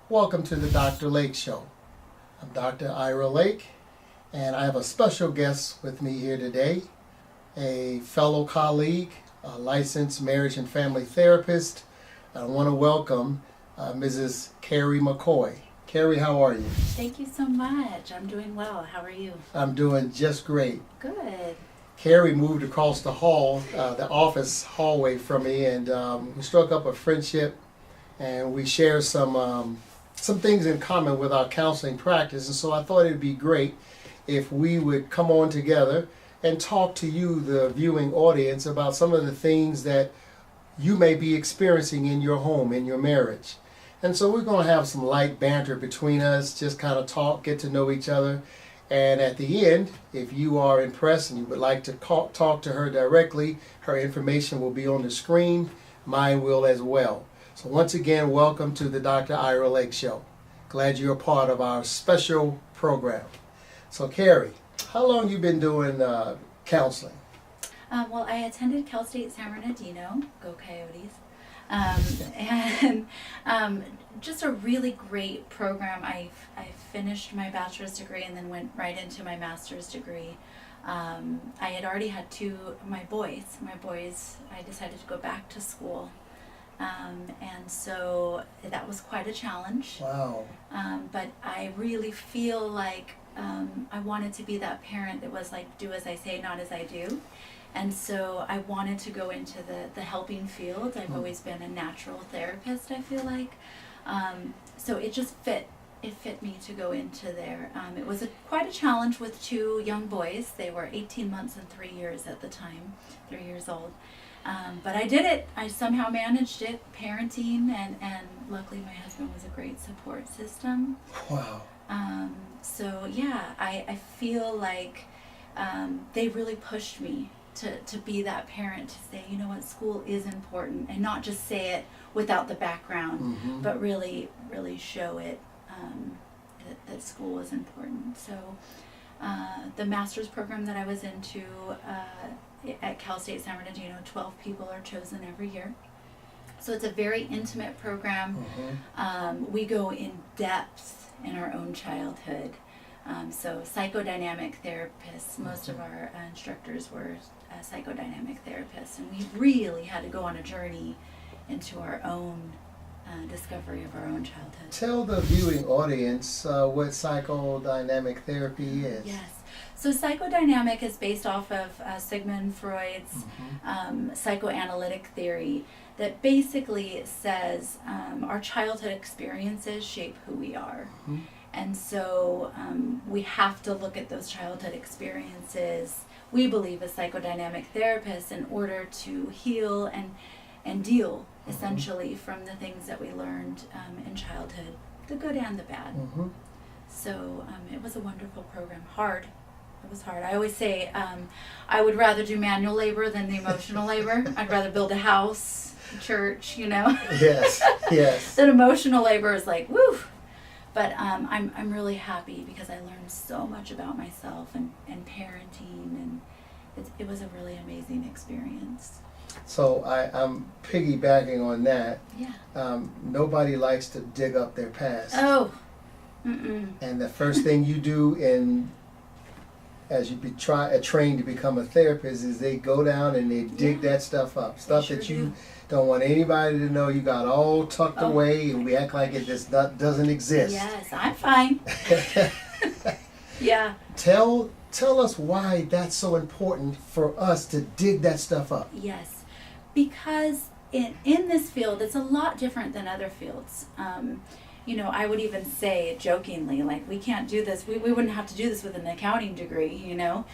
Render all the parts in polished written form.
Welcome to the Dr. Lake Show. I'm Dr. Ira Lake, and I have a special guest with me here today, a fellow colleague, a licensed marriage and family therapist. I want to welcome Mrs. Carrie McCoy. Carrie, how are you? Thank you so much. I'm doing well. How are you? I'm doing just great. Good. Carrie moved across the hall, the office hallway from me, and we struck up a friendship, and we share some things in common with our counseling practice. And so I thought it'd be great if we would come on together and talk to you, the viewing audience, about some of the things that you may be experiencing in your home, in your marriage. And so we're going to have some light banter between us, just kind of talk, get to know each other. And at the end, if you are impressed and you would like to talk to her directly, her information will be on the screen. Mine will as well. So once again, welcome to the Dr. Ira Lake Show. Glad you're a part of our special program. So Carrie, how long you been doing counseling? Well, I attended Cal State San Bernardino, go Coyotes, and just a really great program. I finished my bachelor's degree and then went right into my master's degree. I had already had my boys, I decided to go back to school. And so that was quite a challenge. Wow. But I really feel like I wanted to be that parent that was like, do as I say, not as I do. And so I wanted to go into the helping field. I've always been a natural therapist, I feel like. So it just fit. It fit me to go into there. It was quite a challenge with two young boys. They were 18 months and 3 years at the time, 3 years old. But I did it. I somehow managed it, parenting, and luckily my husband was a great support system. Wow. So yeah, I feel like they really pushed me to be that parent, to say, you know what, school is important, and not just say it without the background, but really show it that school was important. So the master's program that I was into at Cal State San Bernardino, 12 people are chosen every year. So it's a very intimate program. We go in depth in our own childhood. So psychodynamic therapists, most of our instructors were psychodynamic therapists, and we really had to go on a journey into our own discovery of our own childhood. Tell the viewing audience what psychodynamic therapy is. Yes. So psychodynamic is based off of Sigmund Freud's psychoanalytic theory that basically says our childhood experiences shape who we are. And so we have to look at those childhood experiences, we believe as psychodynamic therapists, in order to heal and deal essentially from the things that we learned in childhood, the good and the bad. So it was a wonderful program. Hard. It was hard. I always say I would rather do manual labor than the emotional labor. I'd rather build a house, a church, you know. Yes, yes. That emotional labor is like, woo. But I'm really happy because I learned so much about myself and parenting, and it was a really amazing experience. So I'm piggybacking on that. Yeah. Nobody likes to dig up their past. Oh. And the first thing you do as you trained to become a therapist is they go down and they dig that stuff up. Stuff sure that you don't want anybody to know you got all tucked away, and we act like it just doesn't exist. Yes, I'm fine. Yeah. Tell us why that's so important for us to dig that stuff up. Yes, because in this field, it's a lot different than other fields. You know, I would even say jokingly, like, we can't do this. We wouldn't have to do this with an accounting degree, you know.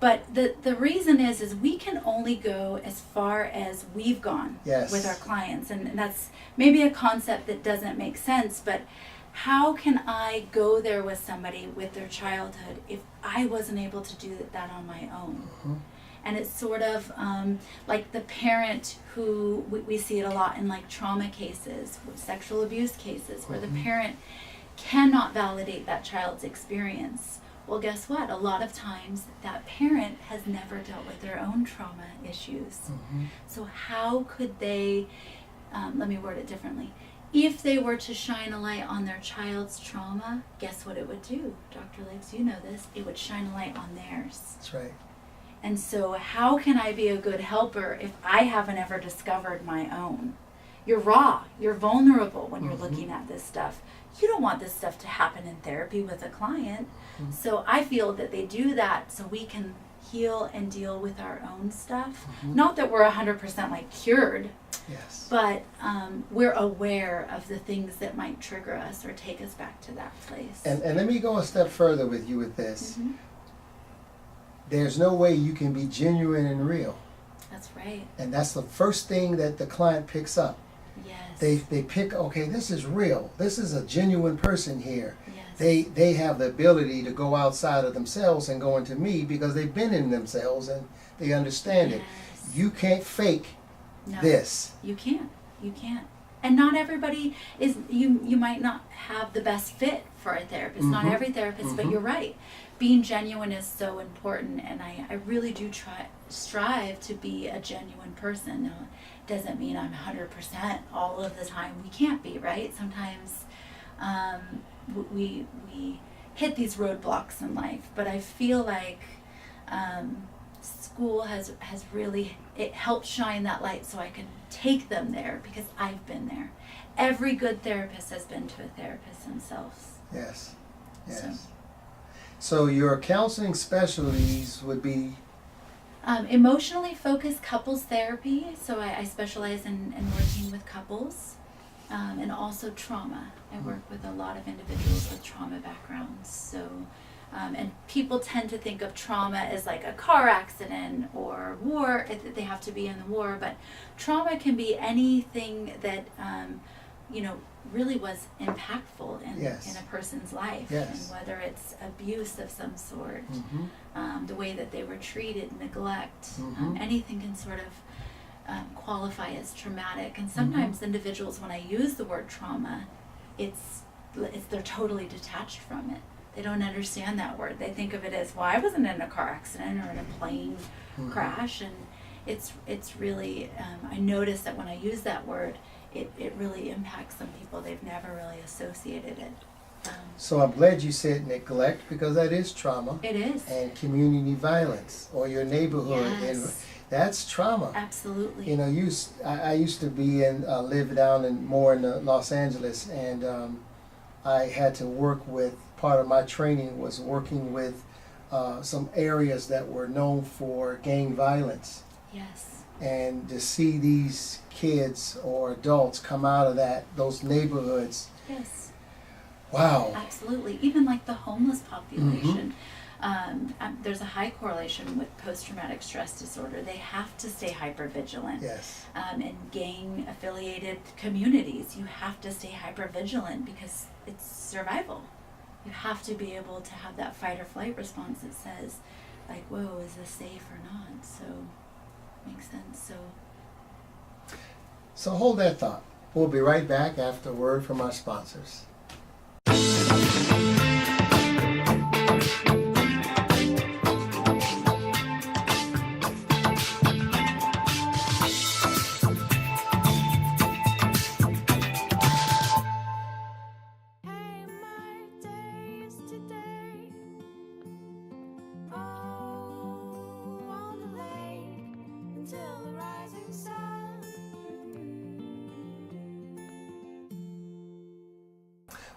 But the reason is we can only go as far as we've gone with our clients. And that's maybe a concept that doesn't make sense, but how can I go there with somebody with their childhood if I wasn't able to do that on my own? And it's sort of like the parent who, we see it a lot in like trauma cases, sexual abuse cases, where the parent cannot validate that child's experience. Well, guess what? A lot of times that parent has never dealt with their own trauma issues. So how could they, let me word it differently, if they were to shine a light on their child's trauma, guess what it would do? Dr. Lakes, you know this. It would shine a light on theirs. That's right. And so how can I be a good helper if I haven't ever discovered my own? You're raw. You're vulnerable when you're looking at this stuff. You don't want this stuff to happen in therapy with a client. So I feel that they do that so we can heal and deal with our own stuff. Not that we're 100% like cured, Yes. but we're aware of the things that might trigger us or take us back to that place. And let me go a step further with you with this. There's no way you can be genuine and real. That's right. And that's the first thing that the client picks up. Yes. They pick, okay, this is real. This is a genuine person here. Yes. They have the ability to go outside of themselves and go into me because they've been in themselves and they understand it. Yes. You can't fake No, this. You can't. You can't. And not everybody is, you might not have the best fit for a therapist. Not every therapist, but you're right. Being genuine is so important, and I really do strive to be a genuine person. Now, it doesn't mean I'm 100% all of the time. We can't be, right? Sometimes we hit these roadblocks in life, but I feel like school has really, it helped shine that light so I can take them there because I've been there. Every good therapist has been to a therapist themselves. Yes. So your counseling specialties would be? Emotionally focused couples therapy. So I specialize in working with couples, and also trauma. I work with a lot of individuals with trauma backgrounds. So, and people tend to think of trauma as like a car accident or war. They have to be in the war, but trauma can be anything that really was impactful in a person's life. Yes. And whether it's abuse of some sort, the way that they were treated, neglect, anything can sort of qualify as traumatic. And sometimes individuals, when I use the word trauma, they're totally detached from it. They don't understand that word. They think of it as, well, I wasn't in a car accident or in a plane crash. And it's really, I notice that when I use that word, it really impacts some people. They've never really associated it. So I'm glad you said neglect because that is trauma. It is. And community violence or your neighborhood. Yes. And that's trauma. Absolutely. You know, I used to be live down more in Los Angeles, and I had to work with, part of my training was working with some areas that were known for gang violence. Yes. And to see these kids or adults come out of those neighborhoods. Yes. Wow. Absolutely. Even like the homeless population. There's a high correlation with post-traumatic stress disorder. They have to stay hypervigilant. Yes. In gang-affiliated communities, you have to stay hypervigilant because it's survival. You have to be able to have that fight or flight response that says, like, whoa, is this safe or not? So, makes sense. So hold that thought. We'll be right back after a word from our sponsors.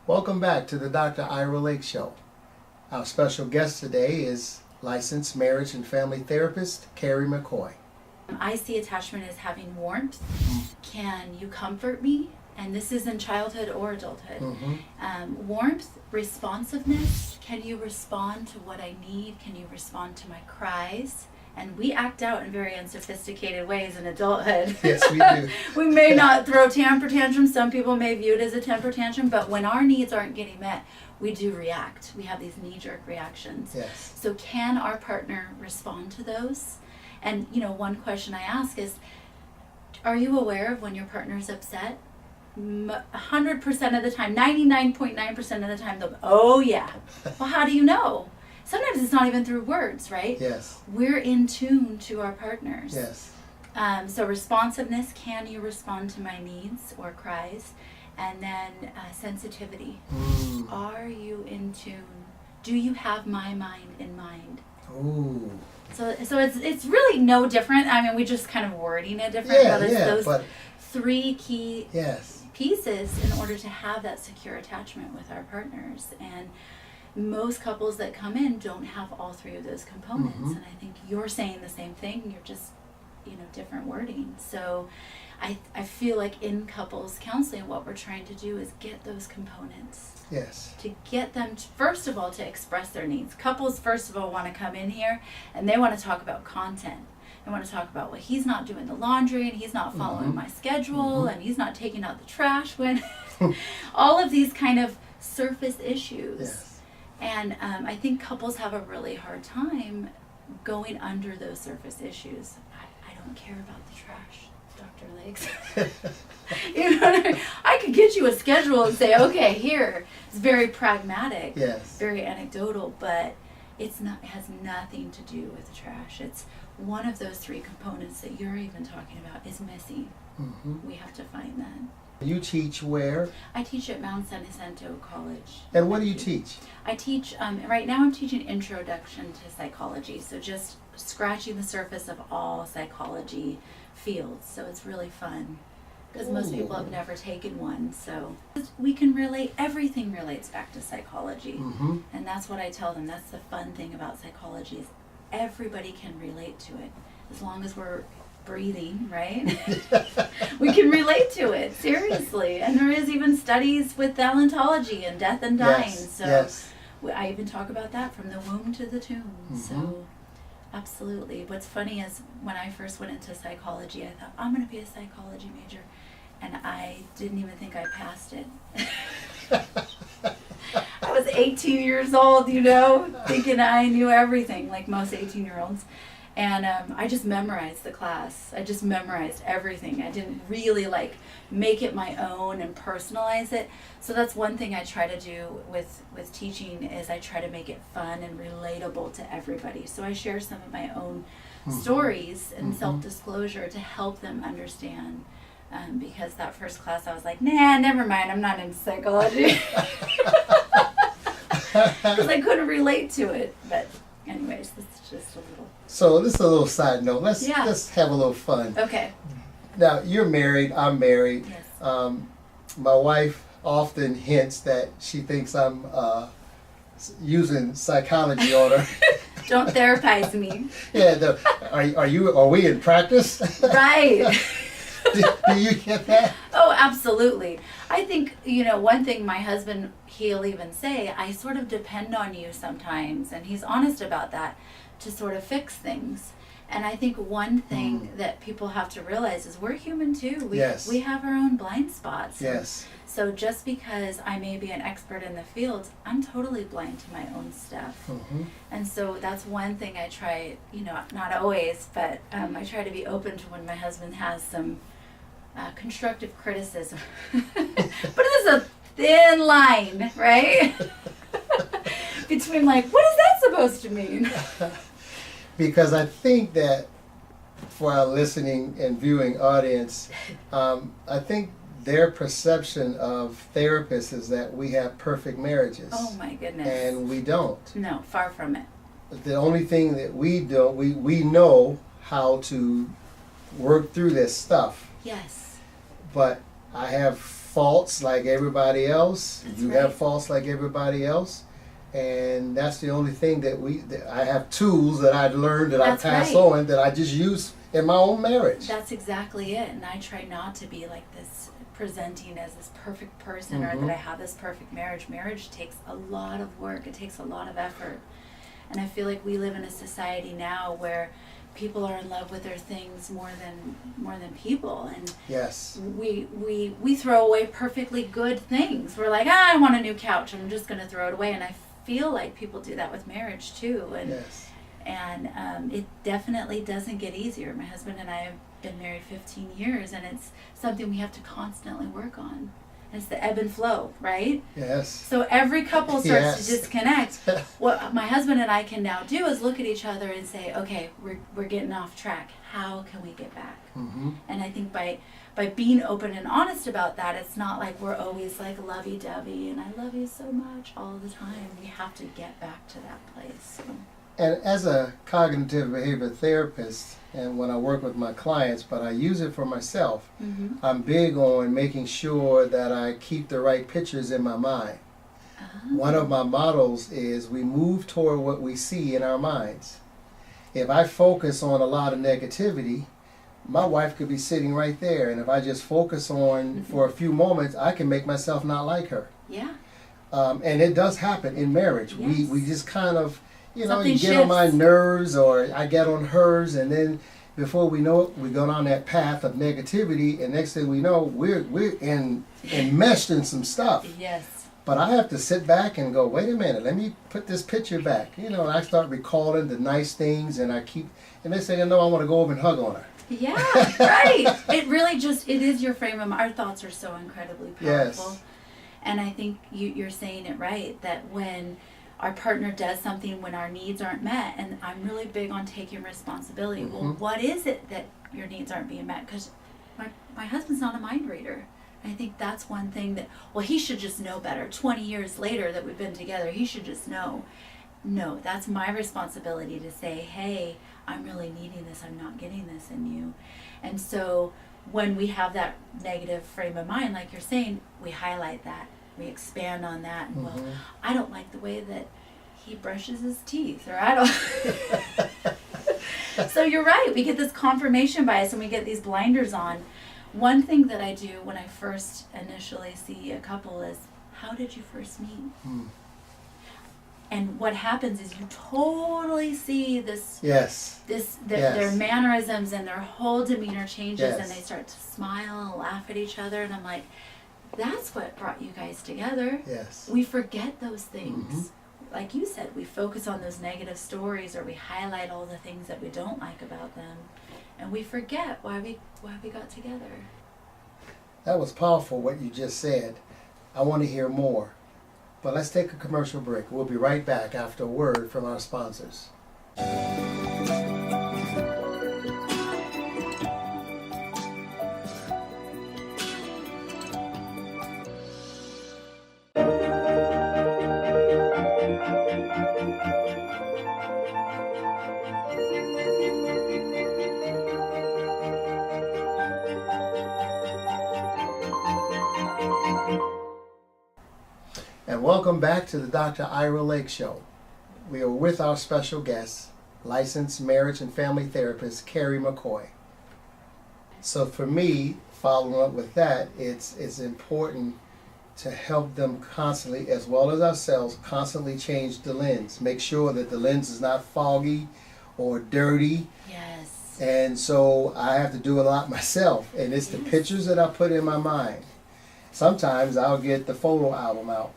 Welcome back to the Dr. Ira Lake Show. Our special guest today is licensed marriage and family therapist Carrie McCoy. I see attachment as having warmth. Can you comfort me? And this is in childhood or adulthood. Warmth, responsiveness. Can you respond to what I need? Can you respond to my cries? And we act out in very unsophisticated ways in adulthood. Yes, we do. We may not throw temper tantrums. Some people may view it as a temper tantrum, but when our needs aren't getting met, we do react. We have these knee-jerk reactions. Yes. So can our partner respond to those? And, one question I ask is, are you aware of when your partner's upset? 100% of the time, 99.9% of the time, they'll go, oh yeah. Well, how do you know? Sometimes it's not even through words, right? Yes. We're in tune to our partners. Yes. So responsiveness, can you respond to my needs or cries? And then sensitivity. Mm. Are you in tune? Do you have my mind in mind? Ooh. So it's really no different. I mean, we just kind of wording it different, but it's those three key pieces in order to have that secure attachment with our partners. And most couples that come in don't have all three of those components. And I think you're saying the same thing. You're just, different wording. So I feel like in couples counseling, what we're trying to do is get those components. Yes. To get them, first of all, to express their needs. Couples, first of all, want to come in here and they want to talk about content. They want to talk about, well, he's not doing the laundry and he's not following my schedule and he's not taking out the trash when all of these kind of surface issues. Yes. And I think couples have a really hard time going under those surface issues. I don't care about the trash, Dr. Lakes. You know what I mean? I could get you a schedule and say, okay, here. It's very pragmatic, yes, very anecdotal, but it has nothing to do with the trash. It's one of those three components that you're even talking about is missing. We have to find that. You teach where? I teach at Mount San Jacinto College. And what do you teach? I teach, right now I'm teaching Introduction to Psychology, so just scratching the surface of all psychology fields. So it's really fun because most people have never taken one. So we can relate, everything relates back to psychology. And that's what I tell them. That's the fun thing about psychology is everybody can relate to it as long as we're breathing, right? We can relate to it, seriously. And there is even studies with thalattology and death and dying. I even talk about that from the womb to the tomb. So absolutely. What's funny is when I first went into psychology, I thought, I'm going to be a psychology major. And I didn't even think I passed it. I was 18 years old, thinking I knew everything, like most 18-year-olds. And I just memorized the class. I just memorized everything. I didn't really make it my own and personalize it. So that's one thing I try to do with teaching is I try to make it fun and relatable to everybody. So I share some of my own stories and self-disclosure to help them understand. Because that first class I was like, nah, never mind, I'm not into psychology. Because I couldn't relate to it. But anyways, that's just a little... So this is a little side note. Let's have a little fun. Okay. Now, you're married, I'm married. Yes. My wife often hints that she thinks I'm using psychology on her. Don't therapize me. Yeah, are we in practice? Right. Do you get that? Oh, absolutely. I think, one thing my husband, he'll even say, I sort of depend on you sometimes, and he's honest about that, to sort of fix things. And I think one thing that people have to realize is we're human too. We have our own blind spots. Yes. So just because I may be an expert in the field, I'm totally blind to my own stuff. And so that's one thing I try, not always, but I try to be open to when my husband has some constructive criticism. But it is a thin line, right? Between what is that supposed to mean? Because I think that for our listening and viewing audience, I think their perception of therapists is that we have perfect marriages. Oh my goodness. And we don't. No, far from it. The only thing that we don't, we know how to work through this stuff. Yes. But I have faults like everybody else. That's you right. have faults like everybody else. And that's the only thing that I have tools that I learned that That's I pass right. on that I just use in my own marriage. That's exactly it. And I try not to be like this, presenting as this perfect person or that I have this perfect marriage. Marriage takes a lot of work. It takes a lot of effort. And I feel like we live in a society now where people are in love with their things more than people, and Yes. we throw away perfectly good things. We're like, I want a new couch, I'm just going to throw it away. And I feel like people do that with marriage too. And Yes. and it definitely doesn't get easier. My husband and I have been married 15 years, and it's something we have to constantly work on. It's the ebb and flow, right? Yes. So every couple starts Yes. to disconnect. What my husband and I can now do is look at each other and say, okay, we're getting off track. How can we get back? Mm-hmm. And I think by being open and honest about that, it's not like we're always like lovey-dovey and I love you so much all the time. We have to get back to that place. And as a cognitive behavior therapist, and when I work with my clients, but I use it for myself, Mm-hmm. I'm big on making sure that I keep the right pictures in my mind. One of my models is we move toward what we see in our minds. If I focus on a lot of negativity, my wife could be sitting right there, and if I just focus on for a few moments, I can make myself not like her. Yeah. And it does happen in marriage. Yes. We just kind of, you know, Something you get on my shifts. nerves or I get on hers, and then before we know it, we go down that path of negativity, and next thing we know, we're enmeshed in some stuff. Yes. But I have to sit back and go, wait a minute, let me put this picture back. You know, and I start recalling the nice things, and and they say, no, I want to go over and hug on her. Yeah, right. It really it is your frame of mind. Our thoughts are so incredibly powerful. Yes. And I think you're saying it right, that when our partner does something when our needs aren't met, and I'm really big on taking responsibility. Well, what is it that your needs aren't being met? Because my husband's not a mind reader. I think that's one thing that, well, he should just know better. 20 years later that we've been together, he should just know. No, that's my responsibility to say, hey, I'm really needing this. I'm not getting this in you. And so when we have that negative frame of mind, like you're saying, we highlight that. We expand on that. And, well, I don't like the way that he brushes his teeth, or I don't. So you're right. We get this confirmation bias and we get these blinders on. One thing that I do when I first initially see a couple is, how did you first meet? And what happens is you totally see this, Yes. their mannerisms and their whole demeanor changes, Yes. and they start to smile and laugh at each other, and I'm like, that's what brought you guys together. Yes. We forget those things. Like you said, we focus on those negative stories, or we highlight all the things that we don't like about them, and we forget why we got together. That was powerful what you just said. I want to hear more. But let's take a commercial break. We'll be right back after a word from our sponsors. And welcome back to the Dr. Ira Lake Show. We are with our special guest, licensed marriage and family therapist, Carrie McCoy. So for me, following up with that, it's important to help them constantly, as well as ourselves, constantly change the lens. Make sure that the lens is not foggy or dirty. Yes. And so I have to do a lot myself. And it's the pictures that I put in my mind. Sometimes I'll get the photo album out.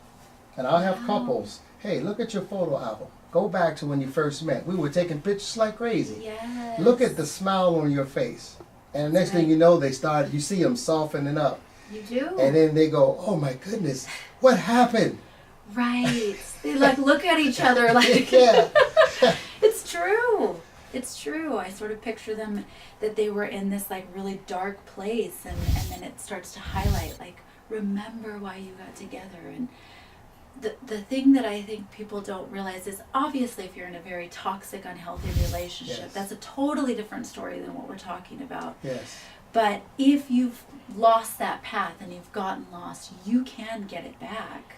And I'll have couples, hey, look at your photo album. Go back to when you first met. We were taking pictures like crazy. Yes. Look at the smile on your face. And the next thing you know, you see them softening up. You do. And then they go, oh my goodness, what happened? Right. They like look at each other like, Yeah. It's true. It's true. I sort of picture them that they were in this like really dark place, and then it starts to highlight, like, remember why you got together. And the thing that I think people don't realize is, obviously if you're in a very toxic, unhealthy relationship, Yes. that's a totally different story than what we're talking about. Yes. But if you've lost that path and you've gotten lost, you can get it back.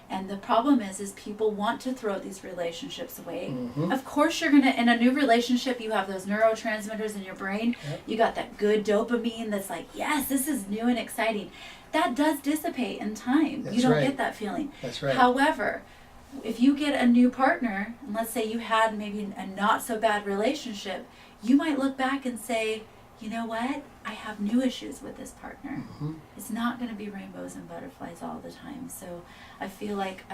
And the problem is people want to throw these relationships away. Of course you're gonna, in a new relationship, you have those neurotransmitters in your brain. Yep. You got that good dopamine that's like, yes, this is new and exciting. That does dissipate in time. That's You don't right. get that feeling. That's right. However, if you get a new partner, and let's say you had maybe a not so bad relationship, you might look back and say, you know what? I have new issues with this partner. It's not going to be rainbows and butterflies all the time. So I feel like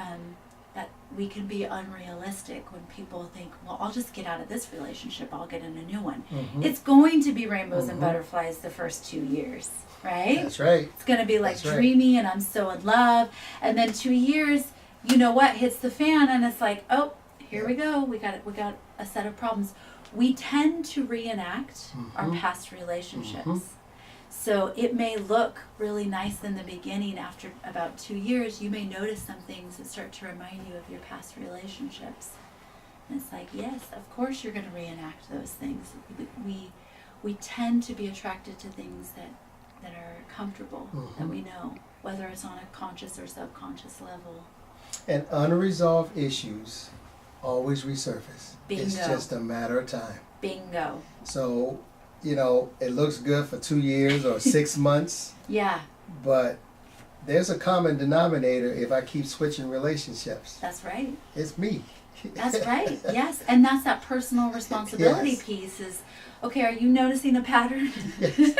that we can be unrealistic when people think, well, I'll just get out of this relationship, I'll get in a new one. It's going to be rainbows and butterflies the first 2 years, right? That's right. It's going to be like That's right. dreamy and I'm so in love. And then 2 years, you know what, hits the fan and it's like, oh, here we go. We got a set of problems. We tend to reenact our past relationships. So it may look really nice in the beginning. After about 2 years, you may notice some things that start to remind you of your past relationships. And it's like, yes, of course you're going to reenact those things. We tend to be attracted to things that are comfortable, that we know, whether it's on a conscious or subconscious level. And unresolved issues always resurface. Bingo. It's just a matter of time. Bingo. So, you know, it looks good for 2 years or 6 months, Yeah, but there's a common denominator if I keep switching relationships. that's right. It's me. That's right. Yes. And that's that personal responsibility Yes. piece is, okay, are you noticing a pattern? Yes.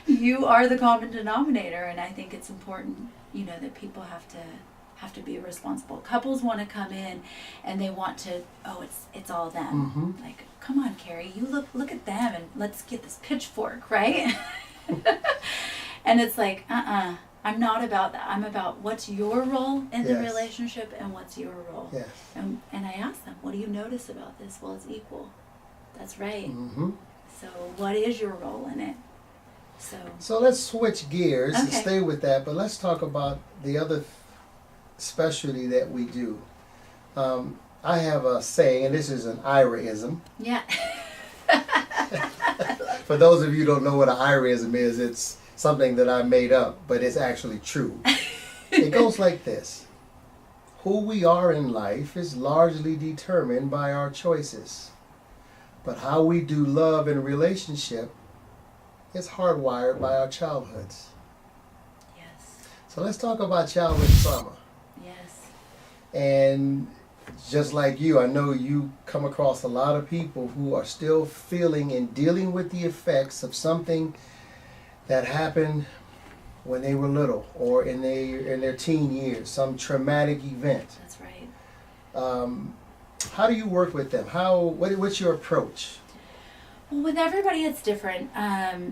You are the common denominator, and I think it's important, you know, that people have to be responsible. Couples want to come in and they want to, oh, it's all them. Like, come on, Carrie, you look at them and let's get this pitchfork, right? And it's like, I'm not about that. I'm about what's your role in the Yes. relationship and what's your role. Yes. And I ask them, what do you notice about this? Well, it's equal. That's right. So what is your role in it? So let's switch gears and Okay. stay with that, but let's talk about the other specialty that we do. I have a saying, and this is an Iraism. Yeah. For those of you who don't know what an Iraism is, it's something that I made up, but it's actually true. It goes like this. Who we are in life is largely determined by our choices. But how we do love and relationship is hardwired by our childhoods. Yes. So let's talk about childhood trauma. Yes. And just like you, I know you come across a lot of people who are still feeling and dealing with the effects of something that happened when they were little or in their teen years, some traumatic event. That's right. How do you work with them? What's your approach? Well, with everybody, it's different.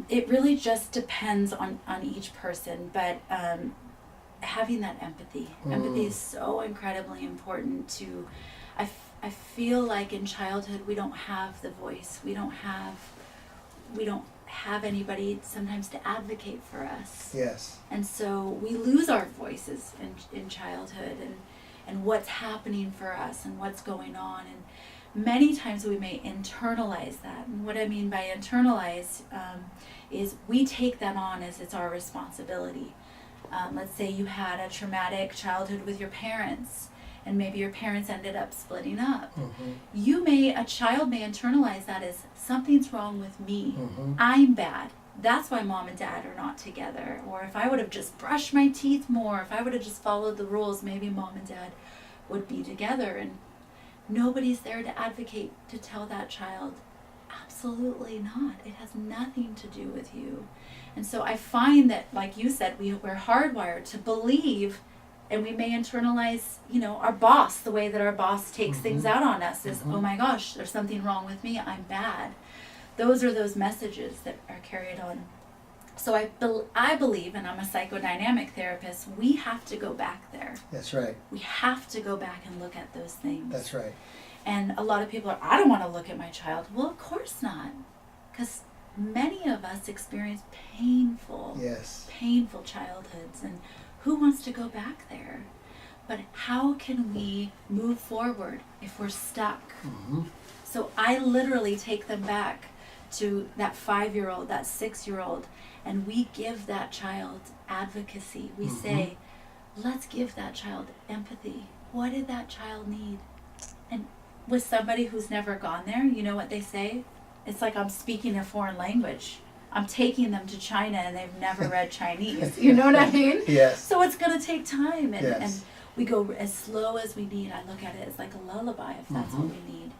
It really just depends on each person, but having that empathy. Empathy is so incredibly important to, I feel like in childhood we don't have the voice. We don't have anybody sometimes to advocate for us. Yes. And so we lose our voices in childhood and what's happening for us and what's going on. And many times we may internalize that. And what I mean by internalize is we take that on as it's our responsibility. Let's say you had a traumatic childhood with your parents, and maybe your parents ended up splitting up. A child may internalize that as something's wrong with me. I'm bad. That's why mom and dad are not together. Or if I would have just brushed my teeth more, if I would have just followed the rules, maybe mom and dad would be together. And nobody's there to advocate to tell that child, absolutely not. It has nothing to do with you. And so I find that, like you said, we're hardwired to believe, and we may internalize, our boss, the way that our boss takes things out on us is, oh my gosh, there's something wrong with me, I'm bad. Those are those messages that are carried on. So I believe, and I'm a psychodynamic therapist, we have to go back there. That's right. We have to go back and look at those things. That's right. And a lot of people are, I don't want to look at my child. Well, of course not. Because many of us experience painful childhoods. And who wants to go back there? But how can we move forward if we're stuck? So I literally take them back to that 5-year-old, that 6-year-old, and we give that child advocacy. We say, let's give that child empathy. What did that child need? And with somebody who's never gone there, you know what they say? It's like I'm speaking a foreign language. I'm taking them to China and they've never read Chinese. You know what I mean? Yes. So it's going to take time. And, Yes. and we go as slow as we need. I look at it as like a lullaby if that's what we need.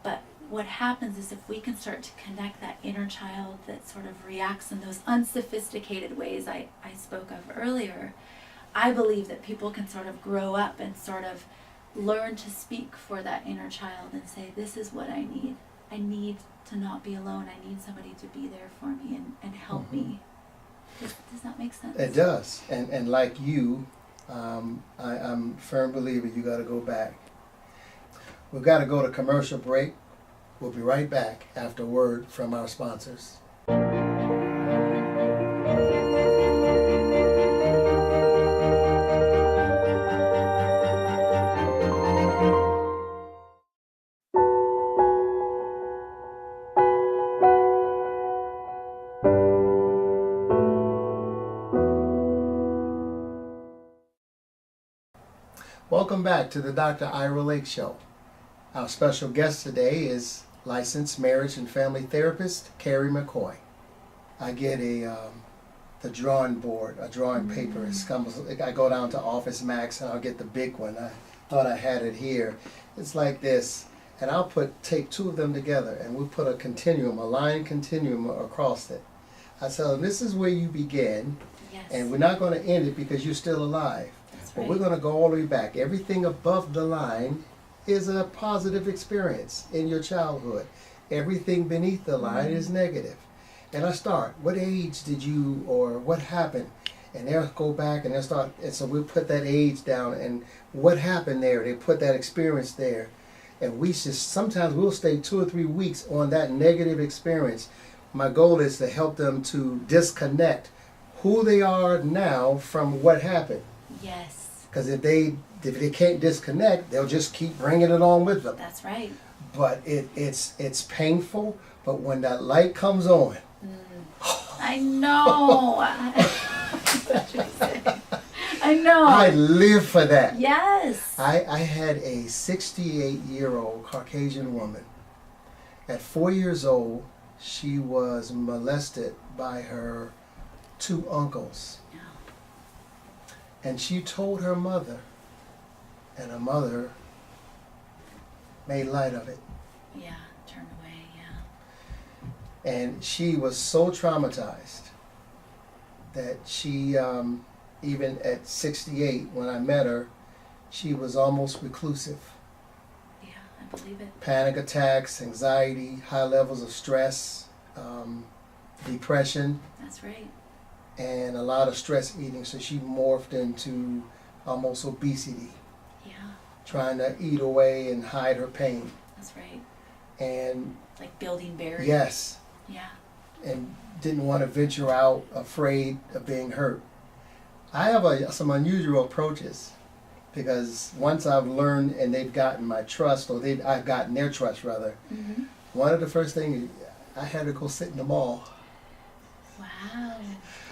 But what happens is if we can start to connect that inner child that sort of reacts in those unsophisticated ways I spoke of earlier, I believe that people can sort of grow up and sort of learn to speak for that inner child and say, this is what I need. I need to not be alone. I need somebody to be there for me and help me. Does that make sense? It does. And like you, I'm a firm believer you got to go back. We've got to go to commercial break. We'll be right back after a word from our sponsors. Welcome back to the Dr. Ira Lake Show. Our special guest today is licensed marriage and family therapist Carrie McCoy. I get the drawing board, a drawing paper. I go down to Office Max and I'll get the big one. I thought I had it here. It's like this, and I'll take two of them together and we'll put a continuum, a line continuum across it. I tell them this is where you begin, and we're not going to end it because you're still alive. But we're going to go all the way back. Everything above the line is a positive experience in your childhood. Everything beneath the line is negative. And I start, what age did you, or what happened? And they'll go back and they'll start, and so we'll put that age down and what happened there. They put that experience there. And sometimes we'll stay 2 or 3 weeks on that negative experience. My goal is to help them to disconnect who they are now from what happened. Yes. Because if they can't disconnect, they'll just keep bringing it on with them. That's right. But it's painful. But when that light comes on, I know. I know. I live for that. Yes. I had a 68-year-old Caucasian woman. At 4 years old, she was molested by her 2 uncles. And she told her mother, and her mother made light of it. Yeah, turned away, yeah. And she was so traumatized that she, even at 68, when I met her, she was almost reclusive. Yeah, I believe it. Panic attacks, anxiety, high levels of stress, depression. That's right. And a lot of stress eating, so she morphed into almost obesity. Yeah. Trying to eat away and hide her pain. That's right. And like building barriers. Yes. Yeah. And didn't want to venture out, afraid of being hurt. I have some unusual approaches because once I've learned and they've gotten my trust, or I've gotten their trust rather. One of the first things, I had to go sit in the mall. Wow.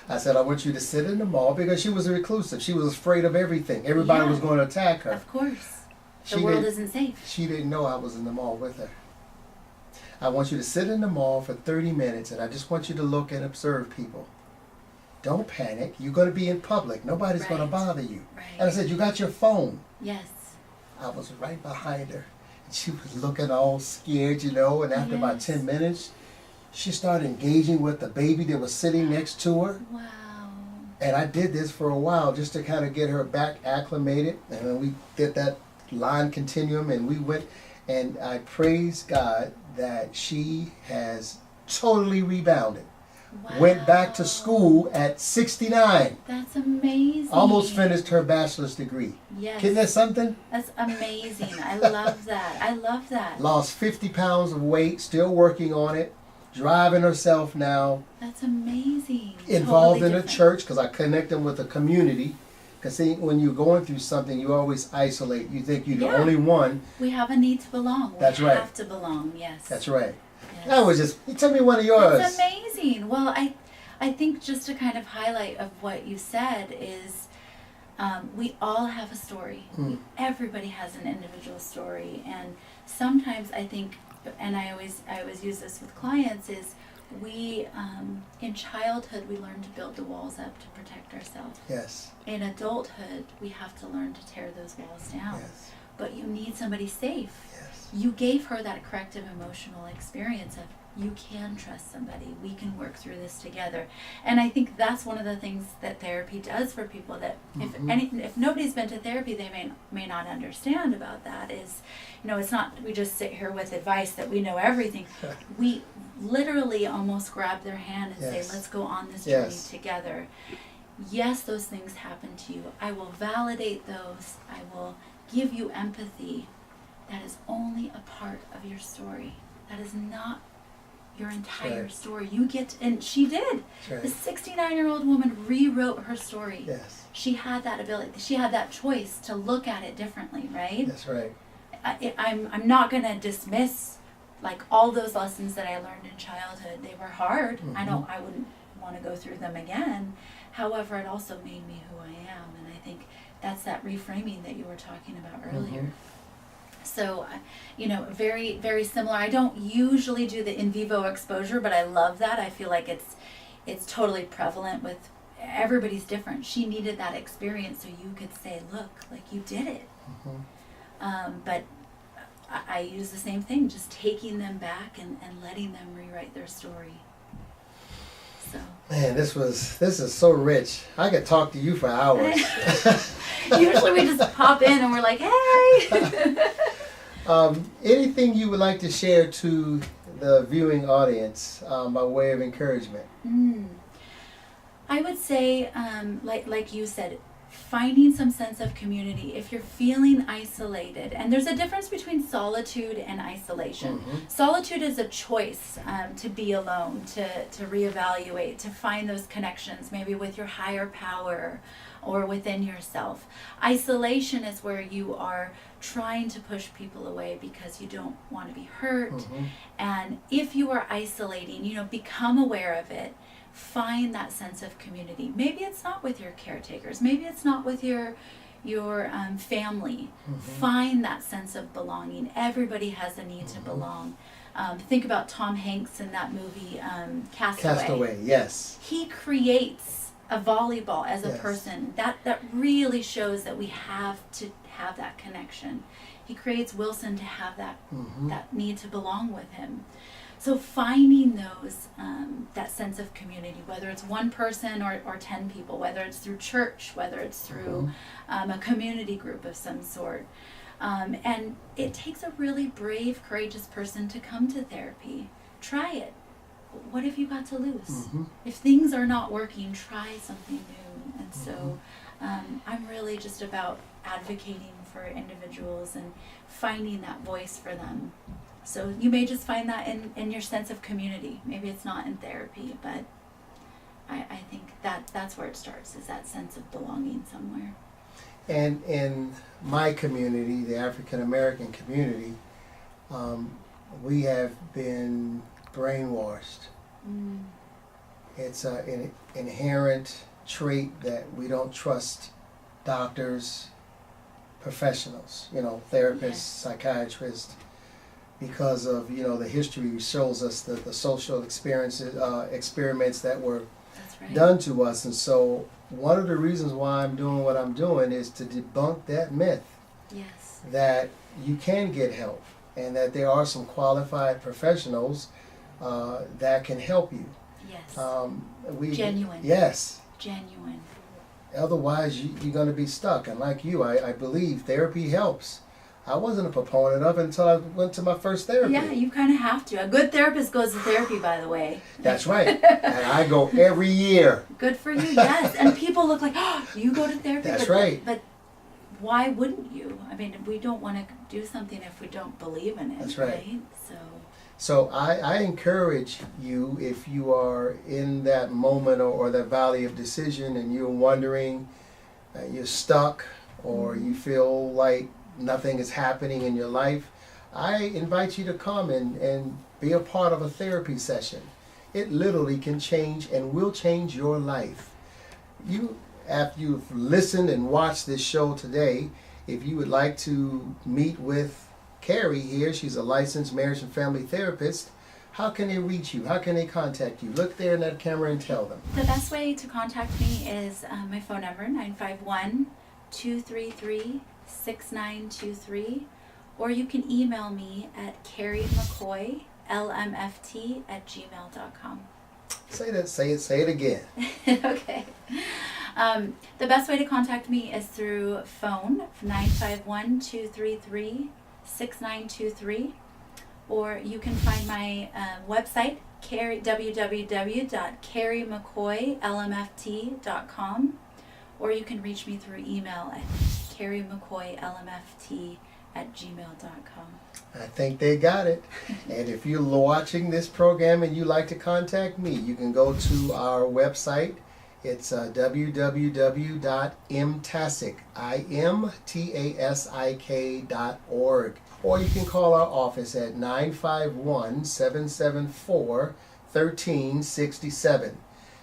I said, I want you to sit in the mall, because she was a reclusive. She was afraid of everything. Everybody was going to attack her. Of course. The world isn't safe. She didn't know I was in the mall with her. I want you to sit in the mall for 30 minutes, and I just want you to look and observe people. Don't panic. You're going to be in public. Nobody's going to bother you. Right. And I said, you got your phone. Yes. I was right behind her. And she was looking all scared, and after about 10 minutes, she started engaging with the baby that was sitting next to her. Wow. And I did this for a while just to kind of get her back acclimated. And then we did that line continuum, and we went, and I praise God that she has totally rebounded. Wow. Went back to school at 69. That's amazing. Almost finished her bachelor's degree. Yes. Isn't that something? That's amazing. I love that. I love that. Lost 50 pounds of weight, still working on it. Driving herself now. That's amazing. Involved totally in a church, because I connect them with a community. Because see, when you're going through something, you always isolate. You think you're the only one. We have a need to belong. That's we right. have to belong, yes. That's right. Yes. That was just, tell me one of yours. That's amazing. Well, I think just to kind of highlight of what you said is we all have a story. Everybody has an individual story. And sometimes I think, and I always use this with clients, is we in childhood we learn to build the walls up to protect ourselves. Yes. In adulthood we have to learn to tear those walls down. But you need somebody safe. Yes. You gave her that corrective emotional experience of You can trust somebody. We can work through this together. And I think that's one of the things that therapy does for people, that if nobody's been to therapy, they may not understand about that is, it's not we just sit here with advice that we know everything. We literally almost grab their hand and say, let's go on this journey together. Yes, those things happen to you. I will validate those. I will give you empathy. That is only a part of your story. That is not your entire story. You get, and she did. The 69-year-old woman rewrote her story. Yes. She had that ability. She had that choice to look at it differently, right? That's right. I'm not going to dismiss like all those lessons that I learned in childhood. They were hard. I wouldn't want to go through them again. However, it also made me who I am, and I think that's that reframing that you were talking about earlier. So, very, very similar. I don't usually do the in vivo exposure, but I love that. I feel like it's totally prevalent with everybody's different. She needed that experience so you could say, look, like you did it. But I use the same thing, just taking them back and letting them rewrite their story. So. Man, this is so rich. I could talk to you for hours. Usually we just pop in and we're like, hey. Anything you would like to share to the viewing audience by way of encouragement? I would say, like you said, finding some sense of community. If you're feeling isolated, and there's a difference between solitude and isolation. Solitude is a choice to be alone, to reevaluate, to find those connections, maybe with your higher power or within yourself. Isolation is where you are trying to push people away because you don't want to be hurt. And if you are isolating, become aware of it. Find that sense of community. Maybe it's not with your caretakers. Maybe it's not with your family. Find that sense of belonging. Everybody has a need to belong. Think about Tom Hanks in that movie, Castaway. Castaway, yes. He creates a volleyball as a person. That really shows that we have to have that connection. He creates Wilson to have that need to belong with him. So finding those, that sense of community, whether it's one person or 10 people, whether it's through church, whether it's through a community group of some sort. And it takes a really brave, courageous person to come to therapy. Try it. What have you got to lose? If things are not working, try something new. And so I'm really just about advocating for individuals and finding that voice for them. So you may just find that in your sense of community. Maybe it's not in therapy, but I think that's where it starts, is that sense of belonging somewhere. And in my community, the African American community, we have been brainwashed. It's an inherent trait that we don't trust doctors, professionals, therapists, psychiatrists, because of the history shows us the social experiences, experiments that were done to us. And so one of the reasons why I'm doing what I'm doing is to debunk that myth that you can get help and that there are some qualified professionals that can help you. Genuine. Yes. Genuine. Otherwise you're going to be stuck. And like you, I believe therapy helps. I wasn't a proponent of it until I went to my first therapy. Yeah, you kind of have to. A good therapist goes to therapy, by the way. That's right. And I go every year. Good for you, yes. And people look like, oh, you go to therapy? That's right. But why wouldn't you? I mean, we don't want to do something if we don't believe in it. That's right. So I encourage you, if you are in that moment or that valley of decision and you're wondering, you're stuck, or you feel like nothing is happening in your life, I invite you to come and be a part of a therapy session. It literally can change and will change your life. After you've listened and watched this show today, if you would like to meet with Carrie here, she's a licensed marriage and family therapist, how can they reach you? How can they contact you? Look there in that camera and tell them. The best way to contact me is my phone number, 951-233-6923, or you can email me at carriemccoy, carimccoylmft@gmail.com. Say it again. Okay. The best way to contact me is through phone, 951-233-6923. Or you can find my website, www.carriemccoylmft.com. Or you can reach me through email at carimccoylmft@gmail.com. I think they got it. And if you're watching this program and you'd like to contact me, you can go to our website. It's www.imtasik.org. Or you can call our office at 951-774-1367.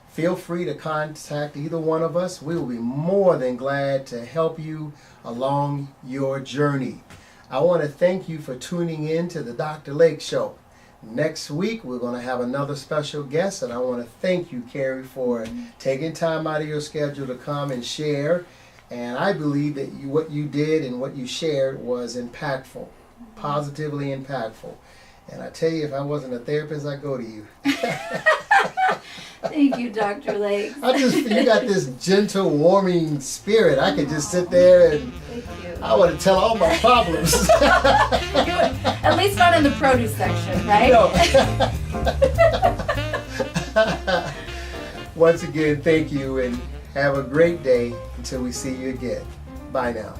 Feel free to contact either one of us. We will be more than glad to help you along your journey. I want to thank you for tuning in to the Dr. Lake Show. Next week, we're going to have another special guest, and I want to thank you, Carrie, for taking time out of your schedule to come and share. And I believe that what you did and what you shared was impactful, positively impactful. And I tell you, if I wasn't a therapist, I'd go to you. Thank you, Dr. Lake. You got this gentle, warming spirit. I could just sit there and Thank you. I want to tell all my problems. At least not in the produce section, right? No. Once again, thank you and have a great day until we see you again. Bye now.